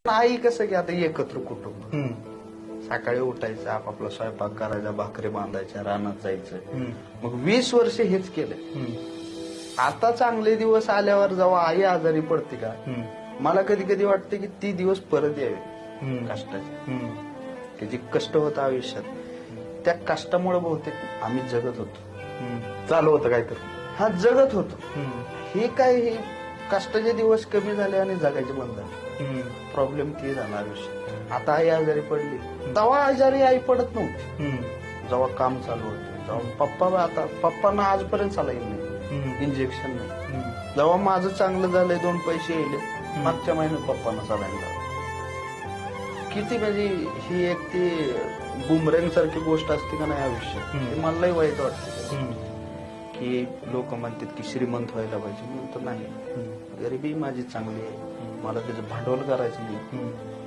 आई कसं की आता एकत्र कुटुंब, सकाळी उठायचं, आपापला स्वयंपाक करायचा, भाकरी बांधायच्या, रानात जायचं. मग 20 वर्ष हेच केलंय. आता चांगले दिवस आल्यावर जेव्हा आई आजारी पडते का, मला कधी कधी वाटते की ती दिवस परत यावे कष्टाचे. की जे कष्ट होतं आयुष्यात, त्या कष्टामुळे बहुतेक आम्ही जगत होतो. चालू होतं काय तर. हा जगत होतो. हे काय, हे कष्टाचे दिवस कमी झाले आणि जगायचे बंद झाले. प्रॉब्लेम ते झाला आयुष्यात. आता आई आजारी पडली, तेव्हा आजारी आई पडत नव्हती. जेव्हा काम चालू होतं, जेव्हा पप्पांना आजपर्यंत चालायला नाही, इंजेक्शन नाही. जेव्हा माझं चांगलं झालंय, 2 पैसे येले, मागच्या महिन्यात पप्पांना चालायला लागलं. किती म्हणजे ही एक ती बुमरँग सारखी गोष्ट असते का नाही आयुष्यात, ते मलाही वाईट वाटतं. की लोक म्हणतात की श्रीमंत व्हायला पाहिजे, म्हणतो नाही, गरिबी माझी चांगली आहे, मला त्याचं भांडवल करायचं नाही.